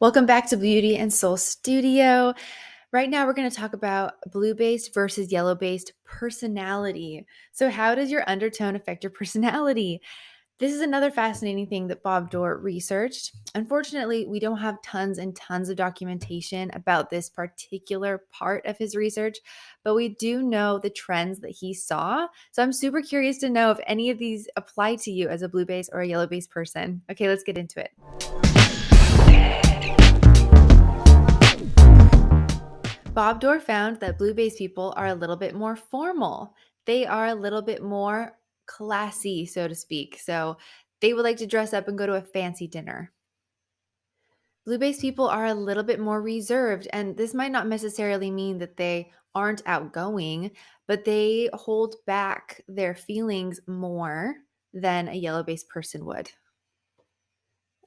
Welcome back to Beauty and Soul Studio. Right now, we're going to talk about blue-based versus yellow-based personality. So, how does your undertone affect your personality? This is another fascinating thing that Bob Dorr researched. Unfortunately, we don't have tons and tons of documentation about this particular part of his research, but we do know the trends that he saw. So, I'm super curious to know if any of these apply to you as a blue-based or a yellow-based person. Okay, let's get into it. Bob Dorr found that blue-based people are a little bit more formal. They are a little bit more classy, so to speak. So they would like to dress up and go to a fancy dinner. Blue-based people are a little bit more reserved, and this might not necessarily mean that they aren't outgoing, but they hold back their feelings more than a yellow-based person would.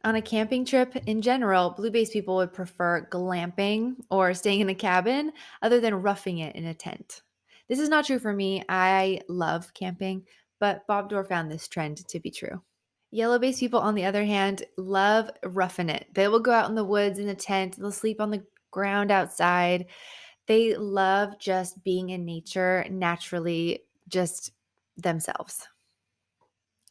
On a camping trip in general, blue-based people would prefer glamping or staying in a cabin other than roughing it in a tent. This is not true for me. I love camping, but Bob Dorr found this trend to be true. Yellow-based people, on the other hand, love roughing it. They will go out in the woods in a tent, they'll sleep on the ground outside. They love just being in nature naturally, just themselves.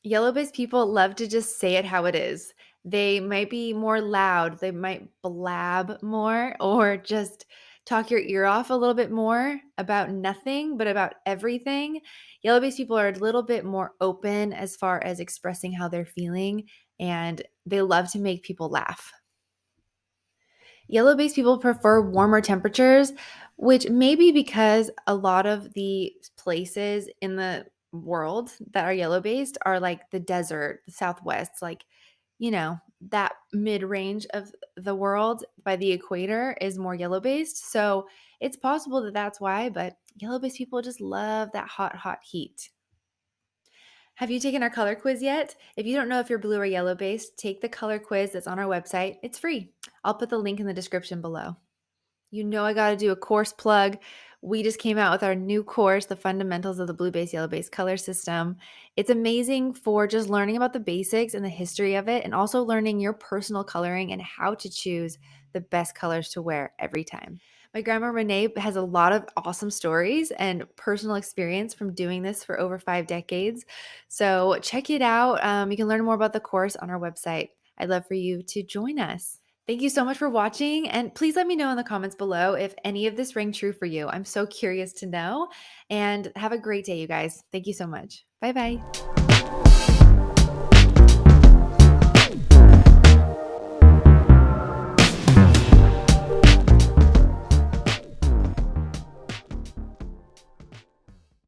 Yellow-based people love to just say it how it is. They might be more loud, they might blab more, or just talk your ear off a little bit more about nothing, but about everything. Yellow-based people are a little bit more open as far as expressing how they're feeling, and they love to make people laugh. Yellow-based people prefer warmer temperatures, which may be because a lot of the places in the world that are yellow-based are like the desert, the Southwest, like, that mid-range of the world by the equator is more yellow-based. So it's possible that that's why, but yellow-based people just love that hot, hot heat. Have you taken our color quiz yet? If you don't know if you're blue or yellow based, take the color quiz that's on our website. It's free. I'll put the link in the description below. You know I got to do a course plug. We just came out with our new course, The Fundamentals of the Blue-Based Yellow-Based Color System. It's amazing for just learning about the basics and the history of it, and also learning your personal coloring and how to choose the best colors to wear every time. My grandma Renae has a lot of awesome stories and personal experience from doing this for over 5 decades. So check it out. You can learn more about the course on our website. I'd love for you to join us. Thank you so much for watching, and please let me know in the comments below if any of this rang true for you. I'm so curious to know, and have a great day, you guys. Thank you so much. Bye-bye.